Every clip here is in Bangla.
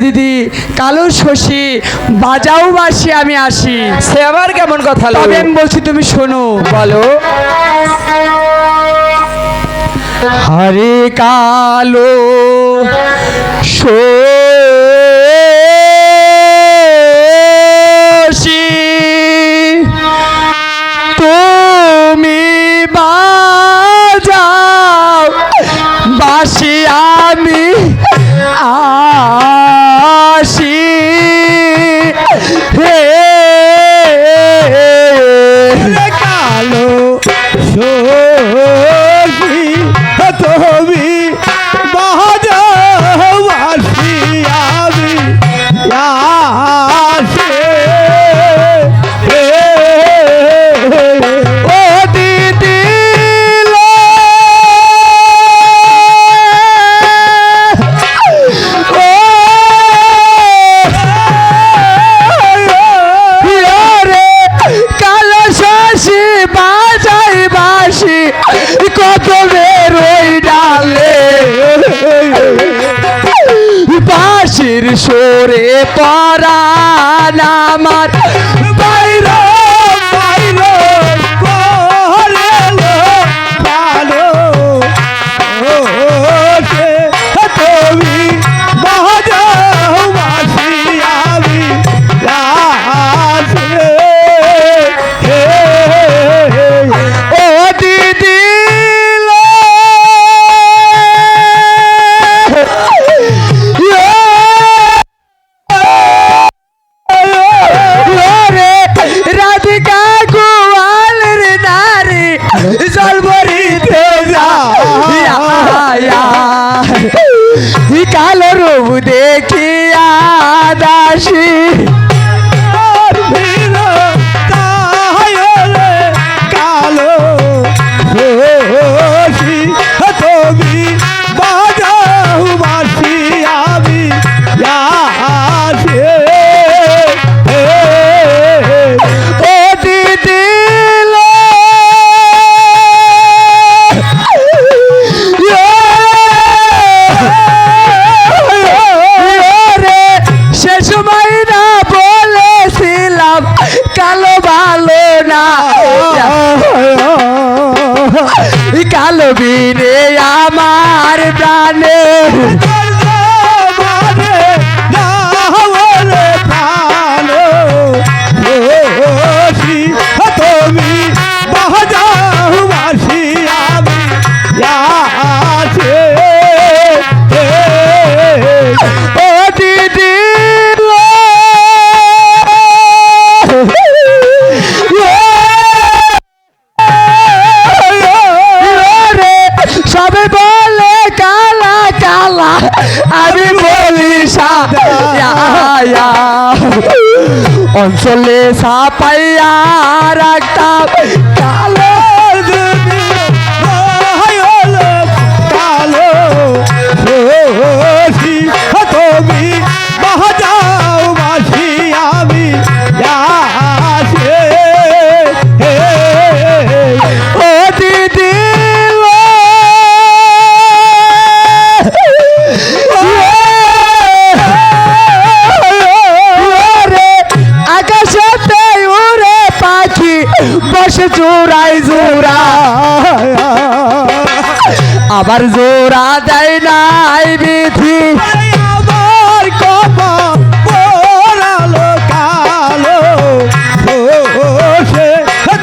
দিদি কালো শশী বাজাও বাসি আমি আসি। সে আবার কেমন কথা? তবে আমি বলছি তুমি শোনো। বলো। হরে কালো শশী তুমি বাজাও বাসি আমি আসি। হে কালো শশী তুমি বাজাও বাসি আমি আসি। ও দিদি কালো শশী বাজাই বাসি কত বেরোই ডালে বাঁশির সুরে পরাণ আমার বাইর বাইর বলেলো কালো শশী তুমি বাজাও বাসি আমি আসি। ও দিদি রাধিকা গোয়ালের নারী জলবরিতে কালো রূপ দেখিয়া দাসী কালো শশী তুমি বাজাও বাসি আমি আসি। ও দিদি সে সময় না বলেছিলাম কালো ভালো না কালো বিনে আমার প্রাণে তুমি বাজাও বাসি আমি আসি। ও দিদি সবে বলে কালা কালা আমি বলি সাদা অঞ্চলে সাপাইয়া রাখতাম কালো কালো শশী তুমি বাজাও বাসি আমি আসি। ও দিদি আকাশতে উড়ে পাখি বসে জোড়াই জোড়া আবার জোড়া দেয় নাই বিধি আমার কপাল পোড়ালো কালো শশী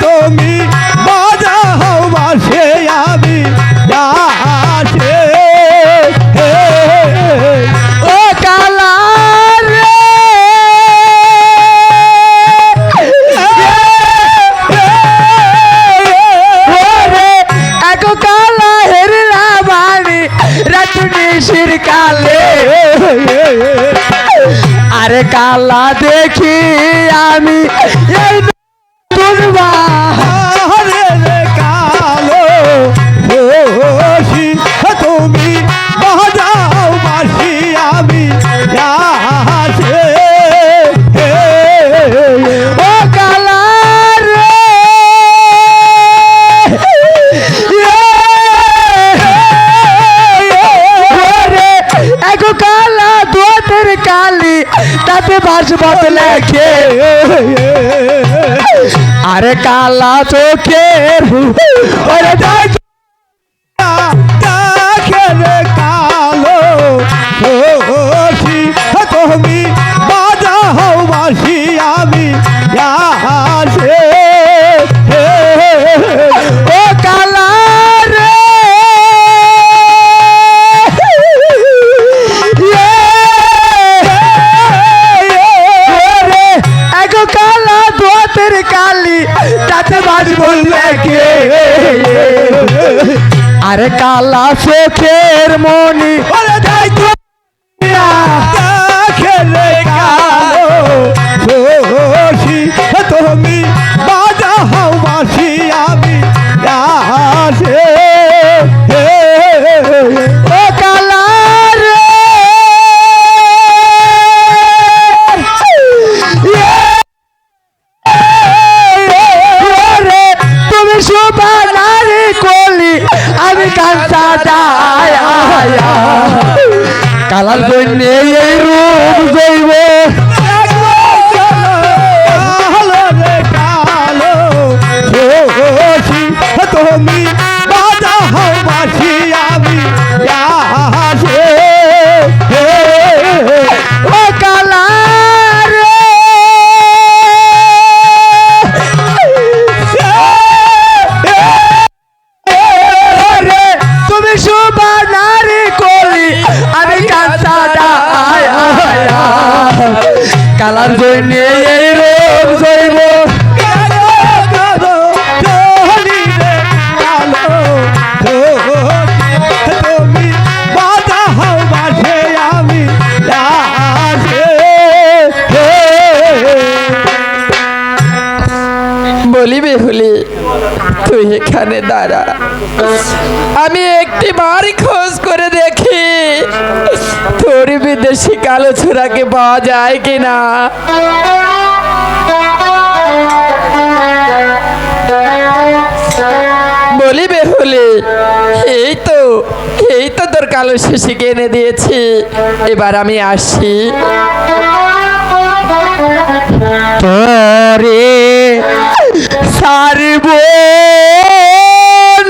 তুমি বাজাও বাসি আমি আসি। ও কালা রে এক কালা হেরলা বাড়ি রাতুনি শির কালে আরে কালা দেখি আমি এই দুর্বা কালো শশী তুমি বাজাও বাসি আমি আসি। ও কালা রে এক কালা দোতের কাজ কালি তাতে ভাসবত লেখে আরে কালা চোখের ওরে যাই দেখে কালো রশি তুমি বাজাও বাঁশি আমি আসে ও কালা রে এগো কালা দোতের কালি তাতে ভাসবত লেখে আরে কালা চোখের মনি ওরে যাই দেখে কালো রশি তুমি বাজাও বাঁশি আমি আসে ও কালা রে ওরে তুমি শোভা নারী কলি আমি কাঁচা কালার জন্য এই রূপ জৈব তুমি বাজাও বাঁশি আমি আসে ও কালা রে তুমি শোভা নারী কলি আমি কাঁচা কালার জন্য এই রূপ জৈব তুমি বাজাও বাঁশি আমি আসে বলিবে হলে তুই এখানে দাঁড়া, আমি একটি বার খোঁজ করে দেখি তোর বিদেশি কালো ছোড়াকে পাওয়া যায় কিনা। বলিবে হলে এই তো তোর কালো শিশিকে এনে দিয়েছি, এবার আমি আসি। তোরে সারব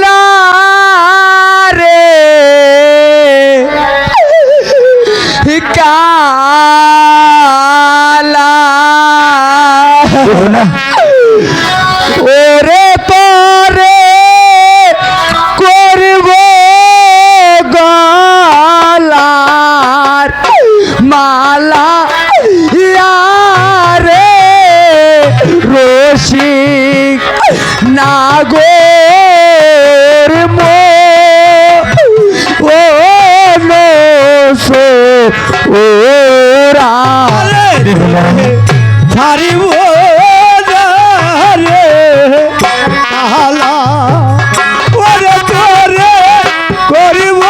না রে কালা ওরে তোরে করব গলার মালা রে রসিক নাগর মো ও নসো ওরা ছাড়িব রে আলা ওরে তোরে করিব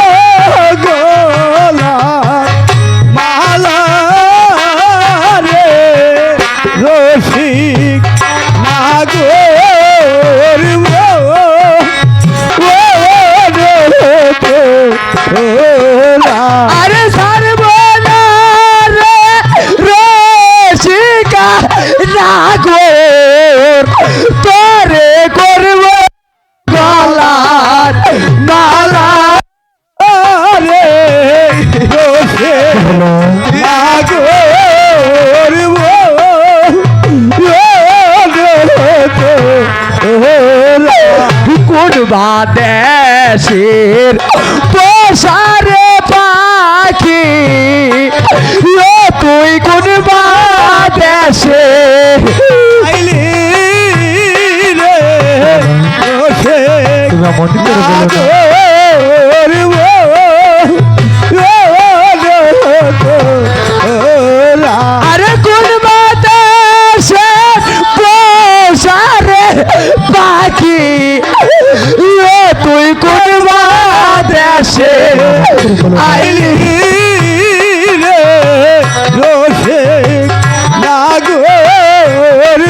গোলা মালা রে রসিক নাগর আরে সর্বনা রে রসিকা নাগর তোরে করব গলার মালা রে রসিক নাগর কোন বাদেশের পোষারে পাখি ও তুই কোন বাদেশে আইলি রে রসিক আরে কোন বাদেশের পোষারে পাখি ও তুই কোন বাদেশে আইলি রে রসিক নাগর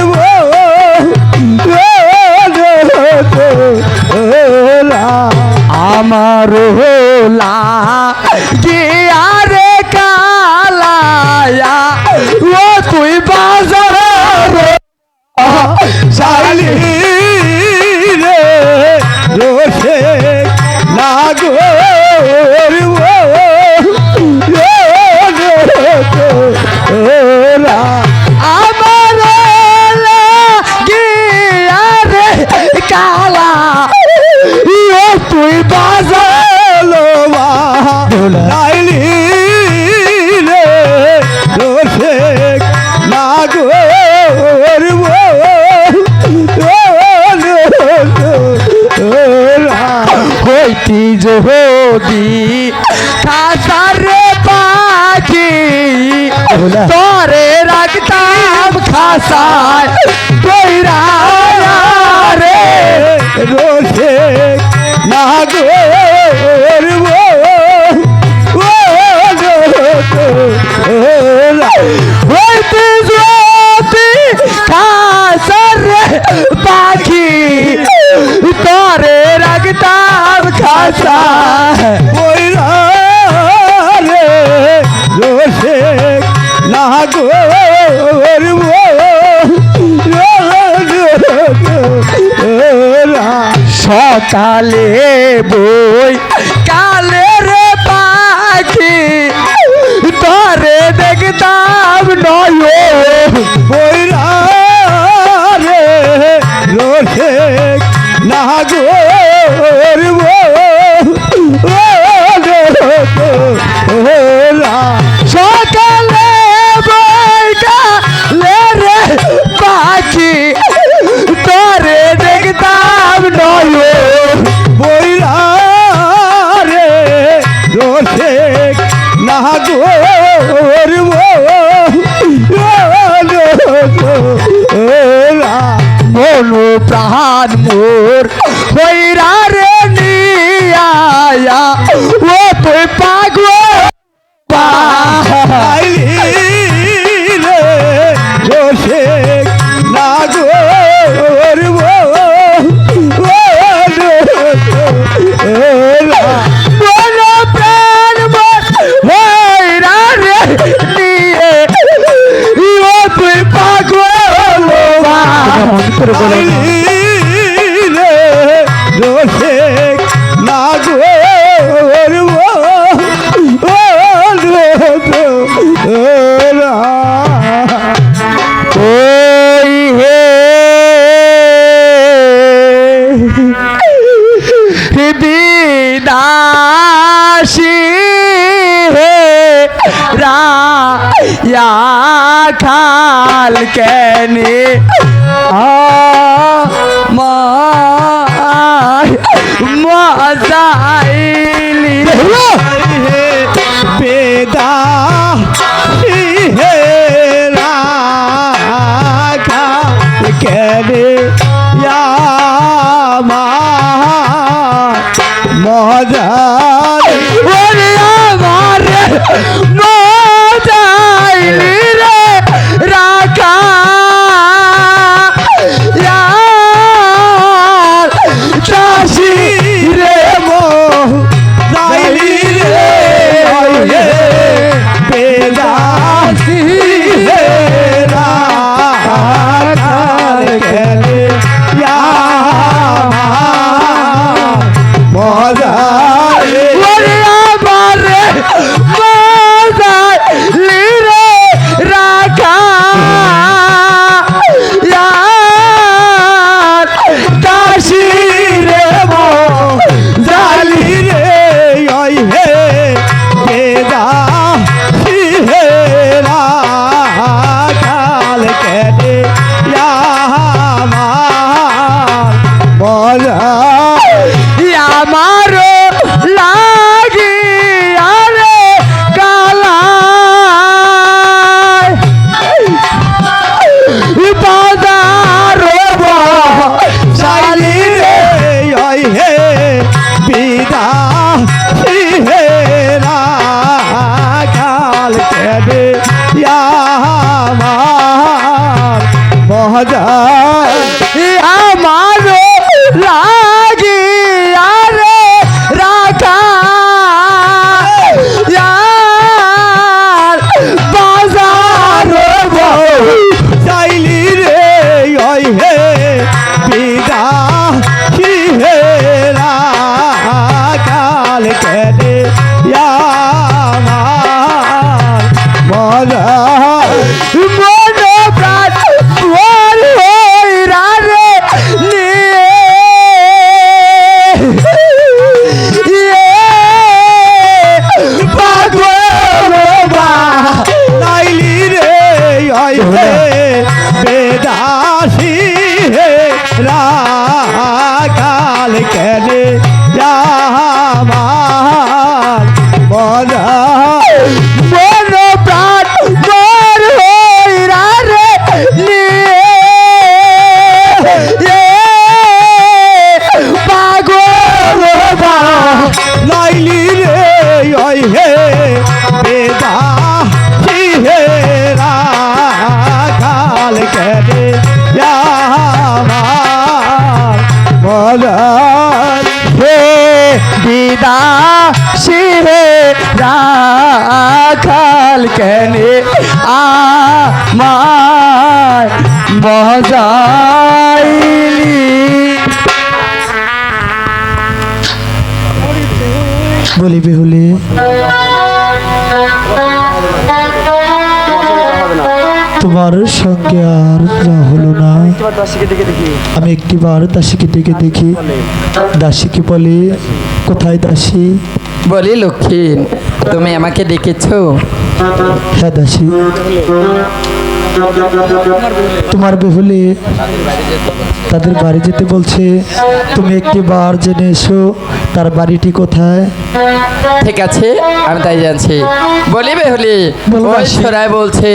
যদি খাসারে পাখি তোরে রাখতাম খাসায় কইরা রে রোষে না গো হইতে যদি খাসারে পাখি তোরে রাখতাম খাসায় রে রোষে না গো সকালে বই কালে রে পাখি তোরে দেখতাম নয় রে রোষে না গো সকালে বই কালে রে পাখি তোরে দেখতাম নয় রে রোষে না গো মনু প্রাণ মোর হইরা রে নিয়া ও তুই পাগল রে রোষে না গো মনু প্রাণ মোর হইরা রে নিয়ে ও তুই পাগল রে রোষে না গো ওই হে বিদাসী হে রায়া খাল কেনে মজাইলি বেদা কেনে মজা ওরে আমার মজাইলি রে রাখা চাষি রে যাইলি রে বেদা মজা ওরে আমার মজাইলি রে রাখা চাষি রে জালি রে ওই হে বেদা হেরা কাল কেটে আমার মজা আমার লাগি আরে কালা বাজার জালি রে ওই হে বিদা হেরা কাল কেটে আমার মজা আমার লাগি আরে রাখা বাজার চাইলি রে ওই হে বিদা হেরা কাল কেটে আমার মজা মন প্রাণ তোর হইরা রে নিয়ে পাগল বা নাইলি রে ওই হে বেদাসী হেরা কাল কেটে আমার কেনে আমায় বজাইলি বলি বেহুলি তোমার সঙ্গে আর যা হলো না। আমি একটিবার দাসীকে ডেকে দেখি। দাসীকে বলে, কোথায় দাসী? বলি লক্ষ্মীন, তুমি আমাকে ডেকেছো? হ্যাঁ দাসী। তোমার বেহুলি তাদের বাড়ি যেতে বলছে, তুমি একটিবার জেনে এসো তার বাড়িটি কোথায়। ঠিক আছে, আমি তাই জানছি। বলি বেহুলি, বলো ওই দাসী। ছোড়াই বলছে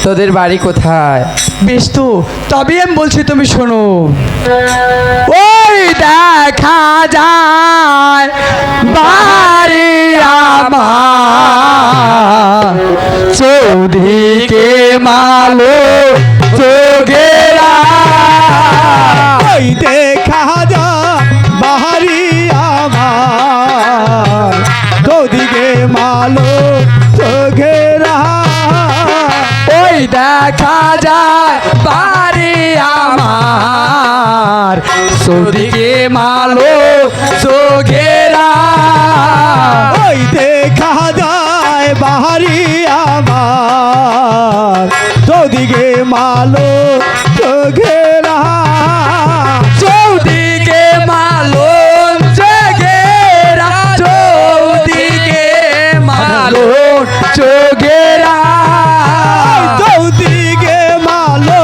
তোদের বাড়ি কোথায়। বেশ তো, তবে আমি বলছি তুমি শোনো। ওই দেখা যায় বাড়ি আমার চৌধুরীকে মালো যোগেরা। ওই দেখা যা বাহারি আমার তোদিকে মালো চোখেরা। ওই দেখা যায় বাড়ি আমার চৌধুরীকে মালো যোগেরা। ওই দেখা যায় বাহারি আমার তোদিকে মালো চোখেরা। চৌদিকে মালন যোগেরা, চৌদিকে মালন যোগেরা। চৌদিকে মালো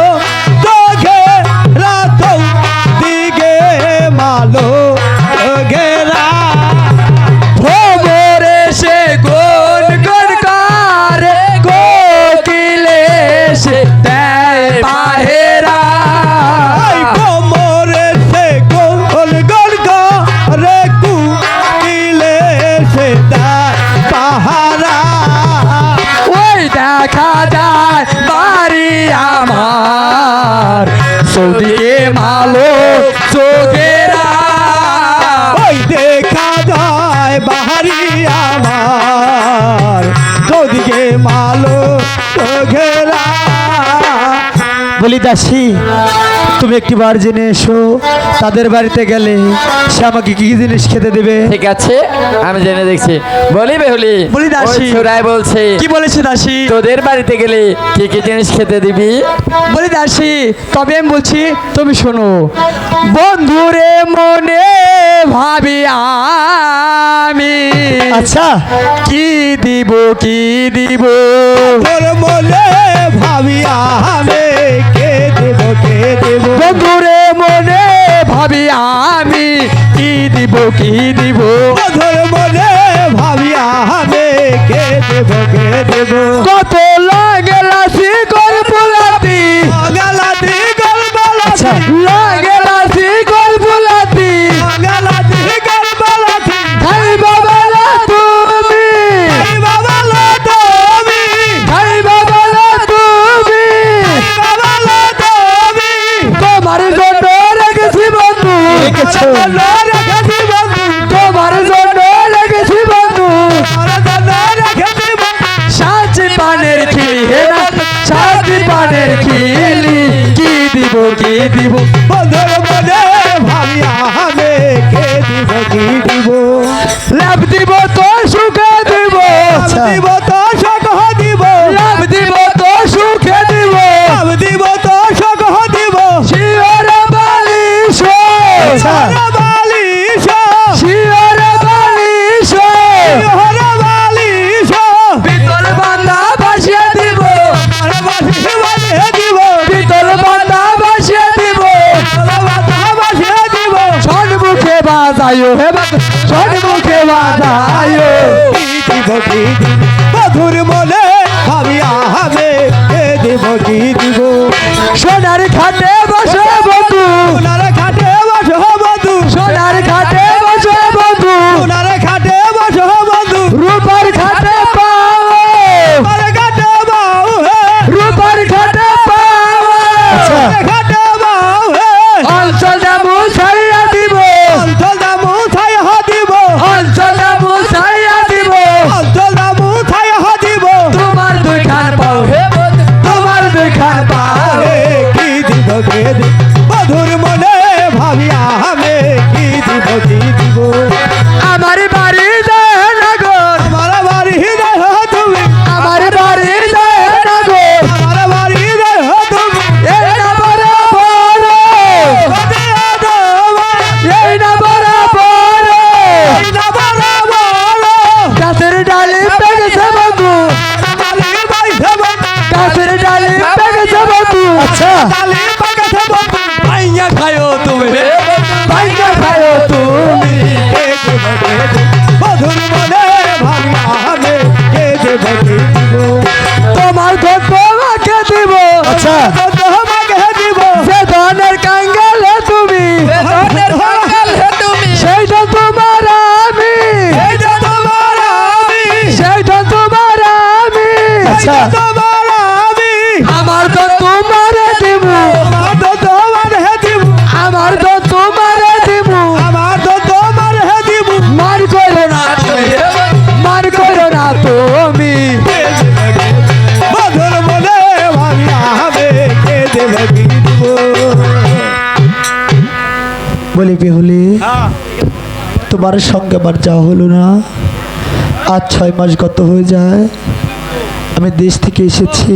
চোখেরা, চৌদিকে মালো চোখেরা। ভোমরে সে গুন গুন করে, কোকিলে সে দেয় পাহেরা। ওই কোমরে সে গোল গোল করে কুকিলে সে তার পাহারা। ওই দেখা যায় বাড়ি আমার চৌদিকে মালো যোগেরা। ওই দেখা যায় বাহারি আমার তোদিকে মালো চোখেরা। বলি দাসী, তুমি একটিবার জেনে এসো তাদের বাড়িতে গেলে সে আমাকে কি কি জিনিস খেতে দেবে। ঠিক আছে, আমি জেনে দেখছি। বলি বেহুলি, বলি দাসী। ওই ছোড়াই বলছে কি বলেছে দাসী? তোদের বাড়িতে গেলে কি কি জিনিস খেতে দিবি। বলি দাসী, তবে আমি বলছি তুমি শোনো। বন্ধুরে মনে ভাবি আমি, আচ্ছা কি দিব কি দিব। তোর মনে ভাবি আমি কে দেব কে দেব। বন্ধুরে মনে ভাবি আমি, কি দিব কি দিব। তোর মনে ভাবি আমি কে দেব কে দেব। কত লাগে লাসি গল্পলাতি, গালাতি গলবালাতি লাগে লাসি গল্পলাতি। গালাতি গলবালাতি। খাই বাবালা তুমি, এই বাবা লো তুমি, খাই বাবালা তুমি। এই বাবা লো তুমি। তোমার জন্য রেখেছি বন্ধু, রেখেছো। রেখেছি বন্ধু, তোমার জন্য রেখেছি বন্ধু। তোর জন্য রেখেছি বন্ধু। সাজি পানের খিলি হে না, সাজি পানের খিলি। কি দিব কি দিব। বন্ধুর মনে ভাবি আমি কে দিব কি দিব। লাভ দিব তো সুখে দিব, দিব তো শখ দিব। লাভ দিব তো সুখে দিব। লাভ দিব তো শখ দিব। শিওরে বালিশ, হরে বালিশ, শিওরে বালিশ। হরে বালিশ। পিতল বান্ধা বাসিয়ে দিব, হরে বালিশ বালিয়ে দিব। পিতল বান্ধা বাসিয়ে দিব। হরে বালিশ দিব। সন্মুখে বাজায়ো হে সন্মুখে বাজায়ো। কি দিব কি দিব। মধুর মনে ভাবি আমি কে দিব কি দিব। সোনার খাটে বসে বন্ধু, সোনার খাটে বসো বন্ধু। সোনার খাটে বসে বন্ধু। সোনার খাটে বসো বন্ধু। রূপার খাটে পাও, সোনার খাটে বাউ হে। রূপার খাটে পাও। সোনার খাটে বাউ হে। অঞ্চলটা মুছাইয়া দিব, অঞ্চল দামু ছাই দিব। অঞ্চলটা মুছাইয়া দিব। অঞ্চল দামু ছাই দিব। তোমার দুই ডালি পেকেছে বন্ধু আচ্ছা ডালি পাকাছে বন্ধু ভাইয়া খায়ো তুমি ভাইয়া খায়ো তুমি মধুর মনে ভাবি আহামে কে দেব কি দিব তোমার ধন তোমাকে দিব আচ্ছা তোমাকে দিব সে ধনের কাঙ্গালে তুমি সেই ধন তোমার আমি এইটা তোমার আমি সেই ধন তোমার আমি আচ্ছা তোমার আমি আমার ধন তোমারে দিব আমার তো তোমার হে দিব আমার ধন তোমারে দিব আমার তো তোমার হে দিব মার করো না তুমি মার করো না তুমি মধুর মনে ভাবি আহামে কে দেব কি দিব বলি বেহুলি তোমার সঙ্গে আমার যাওয়া হলো না আজ 6 মাস গত হয়ে যায় আমি দেশ থেকে এসেছি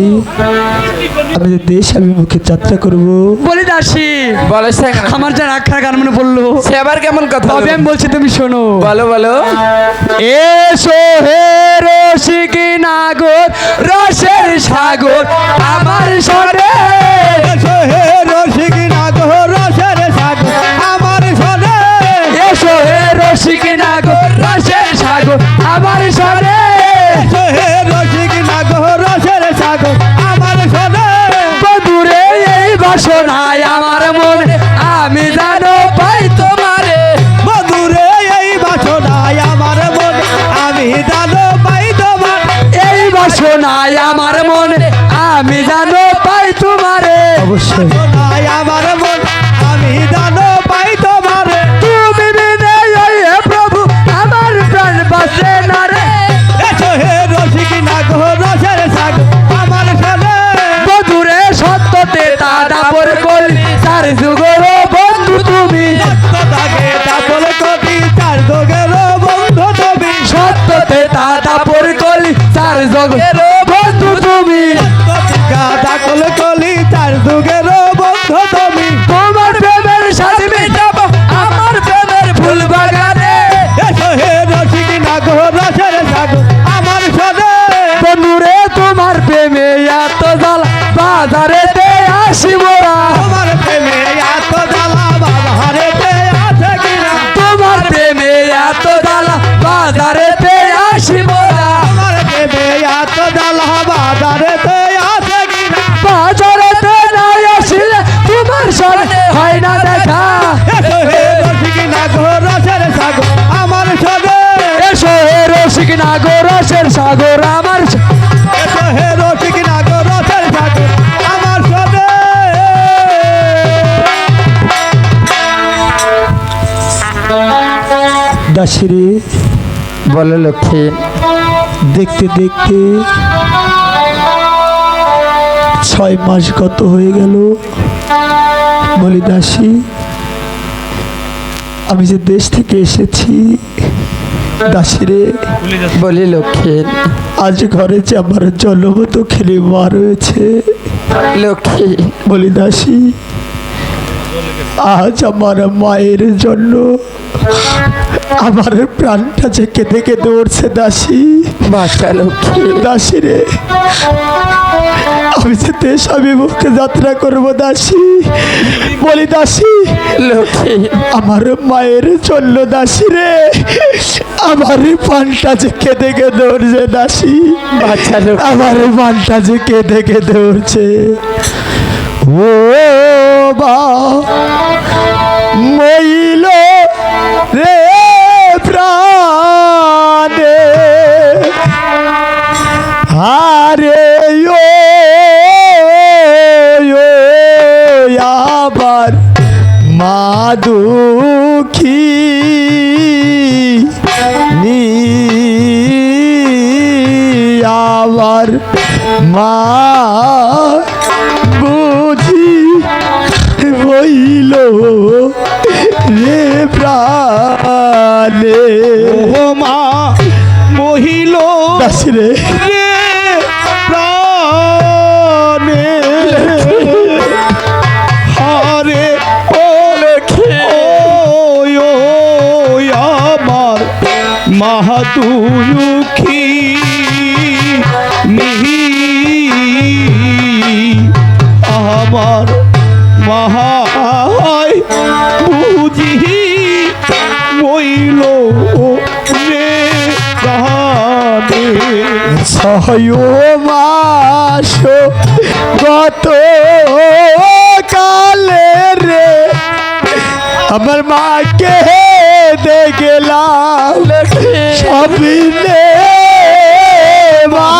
আমি দেশ অভিমুখে যাত্রা করব বলি দাসী বলো সে কেন? আমার যে রাখার গান মনে পড়লো সে আবার কেমন কথা তবে আমি বলছি তুমি শোনো বলো বলো এসো হে রসিকি নাগর রসের সাগর আমার সনে এসো হে রসিক নাগর রসের সাগর আমার সনে এসো হে রসিকি নাগর রসের সাগর আমার সনে এসো হে রসিক নাগর রসের সাগর আমার সনে বন্ধুরে এই বাসনায় আমার মনে আমি জানো পাই তোমারে মধুরে এই বাসনায় আমার মনে আমি জানো পাই তোমার এই বাসনায় আমার মনে আমি জানো পাই তোমারে অবশ্যই বাসনায় আমার মনে আমি জানো পাই তোমার তুমি বিনে হে প্রভু আমার প্রাণ বাঁচে না রে এসো হে রসিক নাগর রসের সাগর আমার সনে বধুরে সত্যতে দাদা পর করলি তার যুগর বন্ধু তুমি সত্যটাকে তাপল কবি চার দোগের বন্ধু তুমি সত্যতে দাদা পর করলি তার যুগের বন্ধু তুমি দাকল কলি চার দুগের বন্ধু তুমি তোমার প্রেমের সাথে মেটাবো আমার প্রেমের ফুল বাগানে এসো হে রসিক নাগর রসের সাগর আমার সনে বন্ধুরে তোমার প্রেমে এত জাল বাজারেতে আসি মোরা তোমার প্রেমে এত জ্বালা বাধারেতে আছে কিনা তোমার প্রেমে এত জাল বাজারেতে আসি মোরা তোমার প্রেমে এত জ্বালা বাধারেতে আছে কিনা বাজারেতে নাই আসিলে তোমার সামনে হয় না দেখা এসো হে রসিক নাগর রসের সাগর আমার সনে এসো হে রসিক নাগর রসের সাগর আমার এসো হে রসিক নাগর রসের সাগর আমার সনে দাসিরে বলো লক্ষ্মী দেখতে দেখতে 6 মাস গত হয়ে গেল বলি দাসী আমি যে দেশ থেকে এসেছি দাসিরে বলি লক্ষ্মী আজ ঘরে যে আমার জলমত খেলে মা রয়েছে লক্ষ্মী বলি দাসী আজ আমার মায়ের জন্য আমার প্রাণটা যে কেঁদে কেঁদে উঠছে দাসী বাচ্চা লক্ষ্মী দাসী রে আমি যে দেশ অভিমুখে যাত্রা করবো দাসী বলি দাসী লক্ষ্মী আমার মায়ের জন্য দাসী রে আমার পানটা যে কেঁদে কেঁদে উঠছে দাসী বাচ্চা লক্ষ্মী আমার পানটা যে কেঁদে কেঁদে উঠছে ও বা মইল রে প্রাণে আরে ও আবার মা দুঃখী নি আবার মা বুঝি হইল রে প্রাণে ও মা মহিল দাসী রে রে প্রাণে হারে ও লক্ষ্মী ও আমার মাহাতুখী মিহি ছয় মাস গত কালে রে আমার মাকে দেখলাম স্বপ্নে মা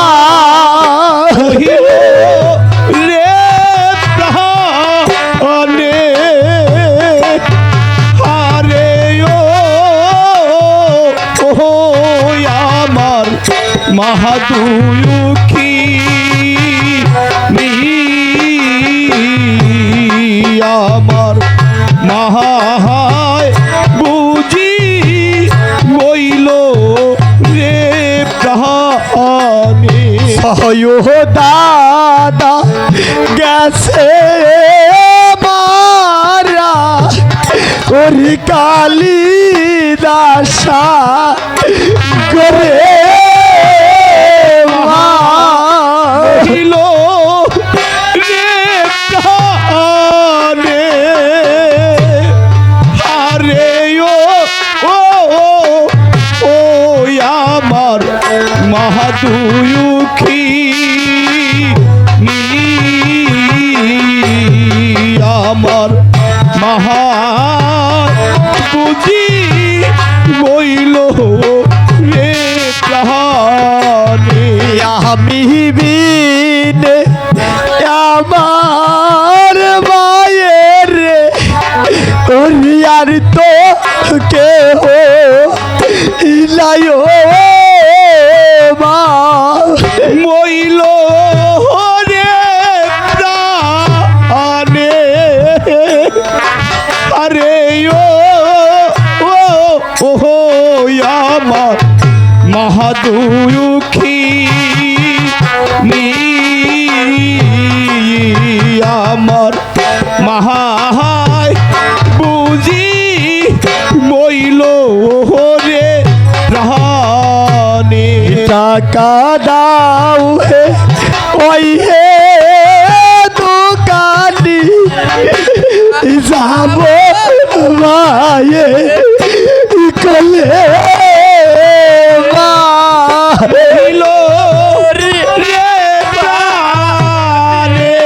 রে প্রাণে হারে ও আমার মহাদুখী আমার মহায় বুঝি বইল রে প্রাণে ছয় দাদা গেছে মারা ওরে কালী দাসা করে মা ছিল রে প্রাণে হারে ও আমার মহাদুখী আমার মহা বুঝি বইল রে প্রাণে আমি বিনে আমার মায়ের ওরে আর তো কেহ ইলায়ো মা মইল রে প্রাণে আরে ও আমার মহাদুখী আমার মহায় বুঝি বইল রে প্রাণে টাকা দাও হে ওই হে দোকানি যাব মায়ে কলে মা বইল রে প্রাণে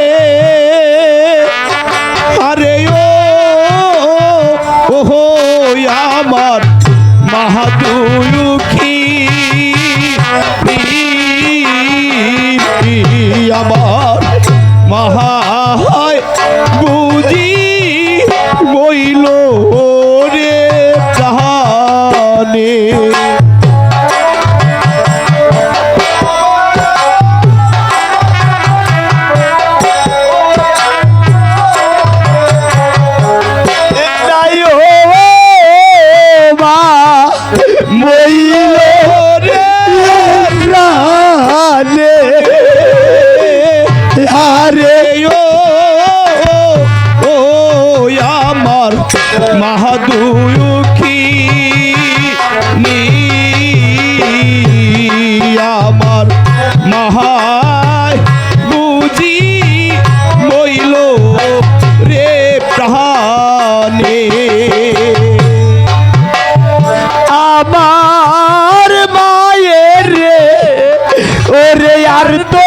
আরে ও আমার মহাদুখী আমার মহায় বুঝি বইল রে প্রাণে নাই ও মা মইল রে প্রাণে হারে ও আমার মহাদুখী আমার মহায় বুঝি বইল রে প্রাণে আমার মায়ের রে ওরে আর তো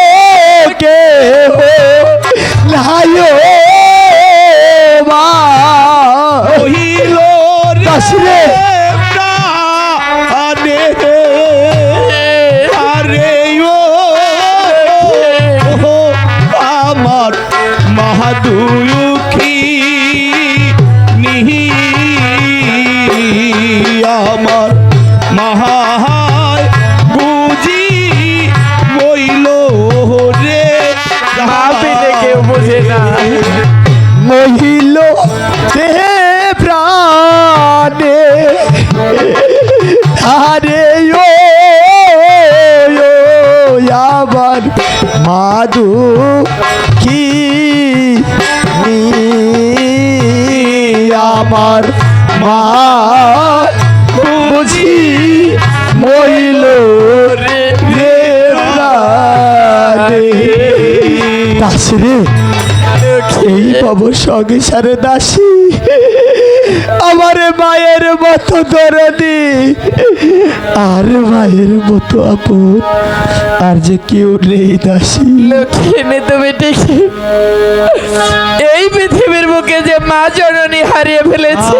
কে লায়ো মা বইল দাস রে। প্রাণে আরে ও আমার মহাদুখী আমার মহায় বুঝি বইল রে ভাবি কেউ বোঝে না মহিল তে প্রাণে আরে আবার মাধু কি আমার মা বুঝি মহিল রে প্রাণে দাস রে এই বাবুর সঙ্গে সারে দাসী আমার মায়ের মতো দরদি আর মায়ের মতো আপন আর যে কেউ নেই দাসী। লক্ষ্মী তুমি ঠিক এই পৃথিবীর বুকে যে মা জননী হারিয়ে ফেলেছে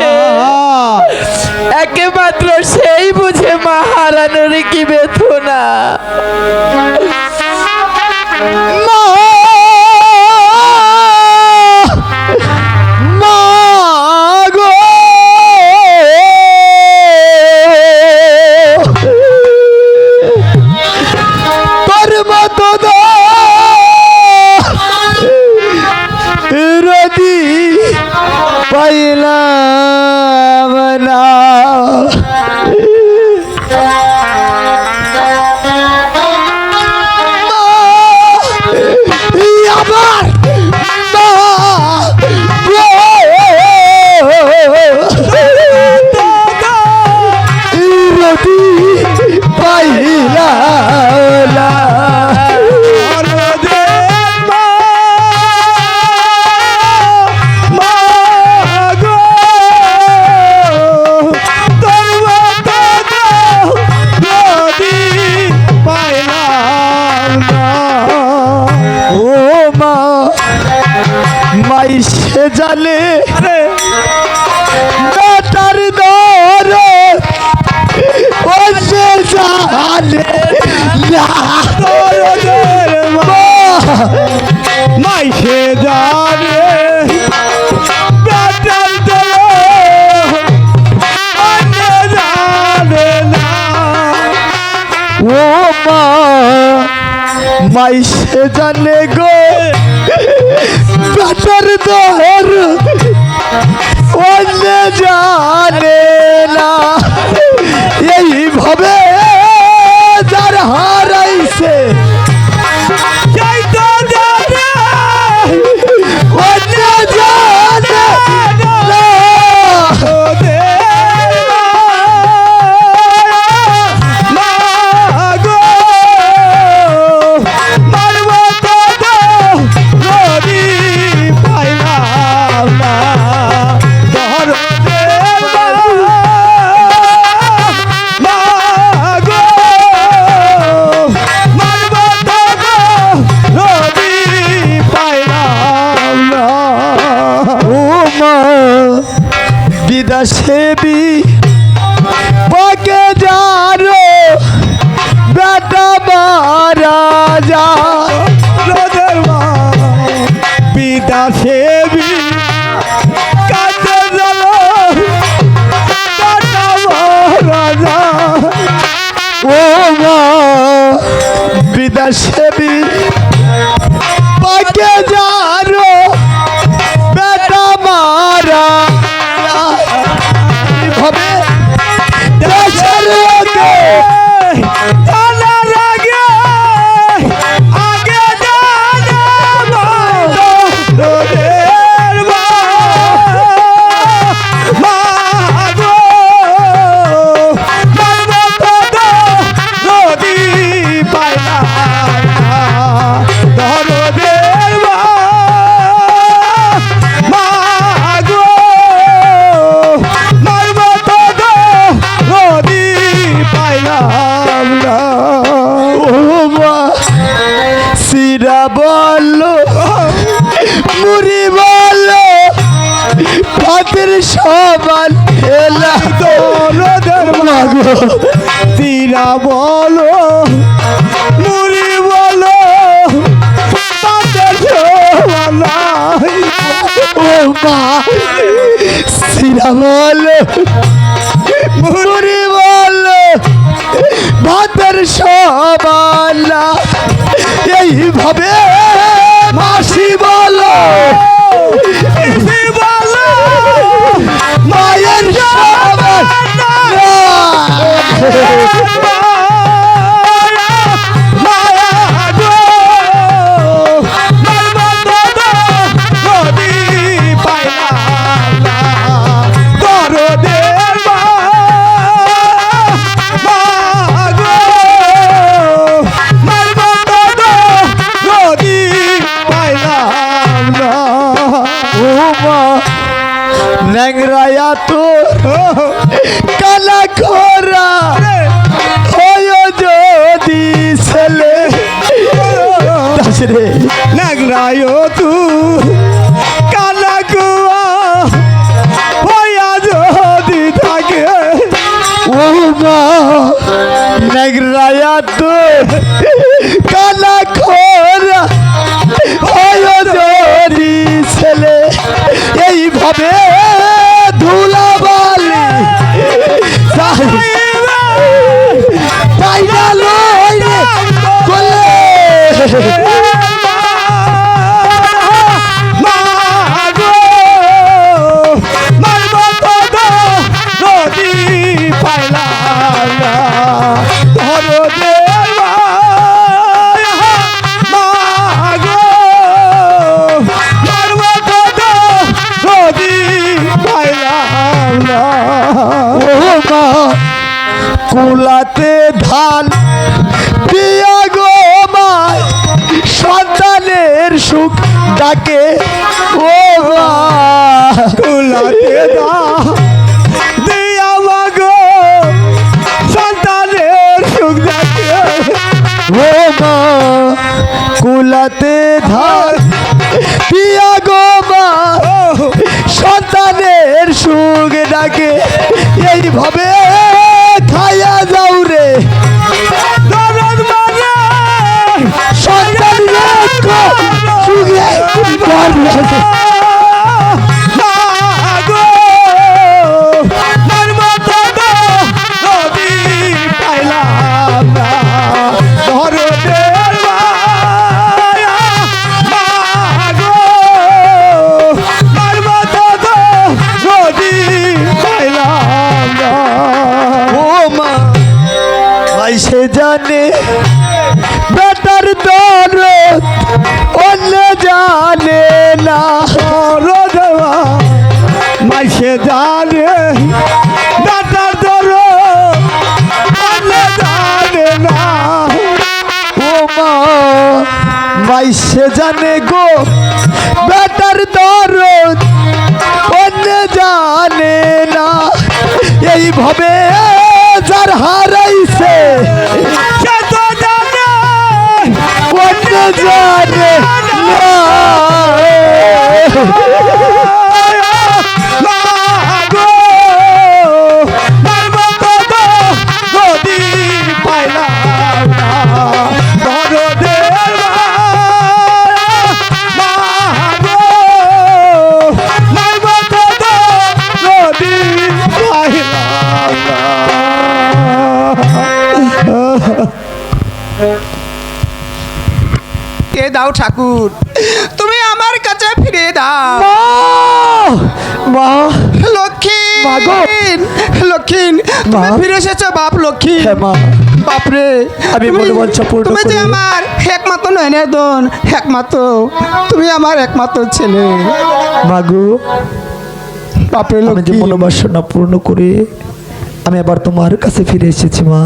একমাত্র সেই বুঝে মা হারানোর কি বেদনা। মা মা গো তোর মতো রদি পাইলাম না। আমার রতি পাইলা মাই সে জানে বেটার দর ও সে জানে না মাই সে জানে বেটার দর জানে না। ও মা মাই সে জানে গো বেটার দর অন্য জানে না। এইভাবে যার হারাইছে সেই তো জানে অন্য জানে না। বিদাসেবি বকে যারো বেটা মারা যা বিদাসেবি কাছে গেল রাজা। ও মা বিদাসেবি বকে যারো বেটা মারা হবে দেশের লোকে জানার আগে আগে জানাবো তোদের মা গো যদি পাইলাম তোদের মা গো যদি পাইলাম না। ও মা সিরা বললো মুড়ি বললো ভাতের সমান এলা তোদের মা গো তিরা বলো মুড়ি বলো তাদের জোয়ালাই। ও মা সিরা বললো মুড়ি বললো ভাতের সমান এইভাবে মাসি বলো ইসি বলো মায়ের সমান মায়া গো যদি পাইলাম না তোদের মা গো যদি পাইলাম না। ও মা ন্যাংরায়া তোর কালা খোরা হয় যদি ছেলে দাস রে নাগরায় তু কালা কুয়া হইয়া যদি থাকে ও মা ন্যাংরায়া তোর কালা খোরা হয় যদি ছেলে এইভাবে ধুলাবালি তাই না লই রে বলে কুলাতে ধান দিয়া গো মায় সন্তানের সুখ ডাকে ও মা কুলাতে দিয়া মাগো সন্তানের সুখ দেখে ও মা কুলাতে ধান দিয়া গো মা সন্তানের সুখ ডাকে এইভাবে খায়া যাও রে দরদ মানে সন্তান সুখে মাগো মরমতো নদী পাইলাম না দরদের মায়া মাগো মরমতো নদী পাইলাম না ও মা ভাই সে জানে বেটার দরদ অন্য জানে না রোদবা মাইসে জানে ডাটার দর জানে না ও মা ভাই সে জানে গো বেটার দরদ অন্য জানে না এইভাবে যার হারাইছে সে তো জানে অন্য জানে না মাগো মরমতো নদী পাইলাম না দরদের মাগো মরমতো নদী পাইলাম না এ দাও ঠাকুর, তুমি আমার কাছে ফিরে দাও। মা লক্ষ্মী মা গো। লক্ষ্মী তুমি মা। ফিরে এসেছো বাপ লক্ষ্মী। হ্যাঁ মা বাপরে আমি তুমি- মনোবাঞ্ছা পূর্ণ তুমি যে করি। আমার একমাত্র নয়নেদন, একমাত্র তুমি আমার একমাত্র ছেলে মাগো বাপরে আমি যে লক্ষ্মী। মনোবাসনা পূর্ণ করে আমি আবার তোমার কাছে ফিরে এসেছি মা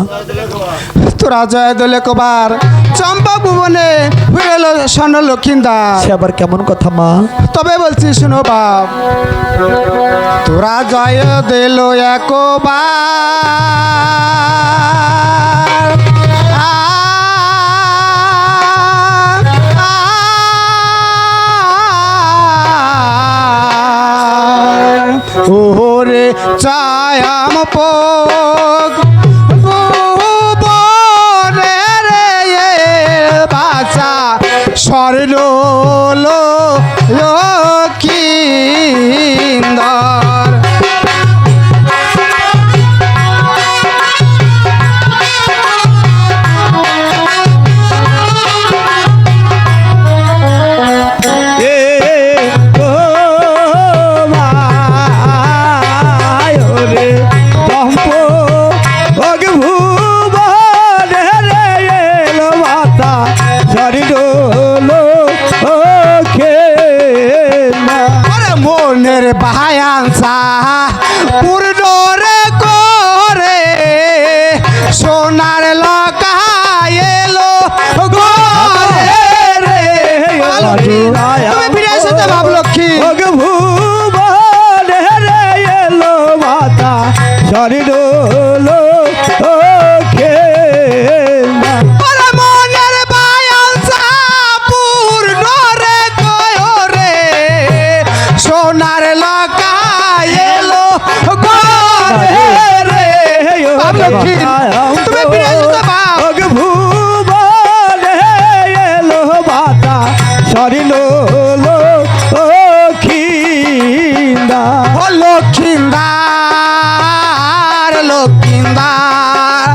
তোরা জয় দলে কবার চম্পা ভুবনে হয়ে এলো স্বর্ণ লক্ষ্মীদার। সে আবার কেমন কথা মা তবে বলছি শোনো বাপ, তোরা জয় দিল একবার ওরে চায়াম পোক ভুবনে রে বাসা স্বর্ণ লক্ষ্মীন্দর। এ ও মায় রে তম্প অগ ভুবনে রে এলো মাতা শরীর লোকে না ওরে মনের বাহায়াংসা পূর্ণ রে করে সোনার লকা এলো ঘরে রে। তুমি ফিরে এসেছো বাপ লক্ষ্মী। অগ ভুবনে শরীর লক্ষিন্দা ওরে মনের বায়ালসা পূর্ণ রে কয় রে সোনার লকা এলো ঘরে রে লক্ষ্মী তুমি ফিরে এসো বাপ ভুবনে এলো বাতা শরীর লক্ষিন্দা ও লক্ষিন্দার লক্ষিন্দার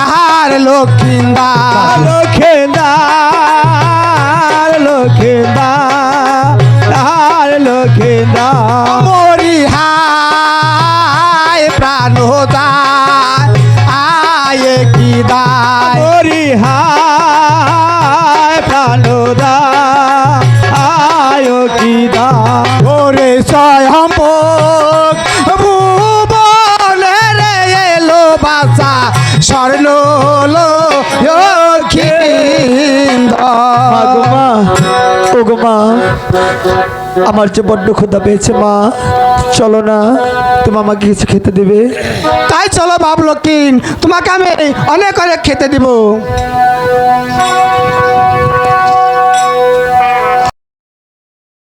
আহার লক্ষিন্দার লক্ষিন্দার লক্ষিন্দার লক্ষিন্দার মরি হায় প্রাণ দায় আয় কি দায় হরি হায় প্রাণদা আয় কি দা ওরে স্বয়ম্ভোগ ভুবনে রে এলো বাসা স্বর্ণ মা ও গো মা, আমার যে বড্ড ক্ষুধা পেয়েছে মা, চলো না, তুমি আমাকে কিছু খেতে দেবে। তাই চলো বাপ লক্ষ্মী, তোমাকে আমি অনেক অনেক খেতে দিব।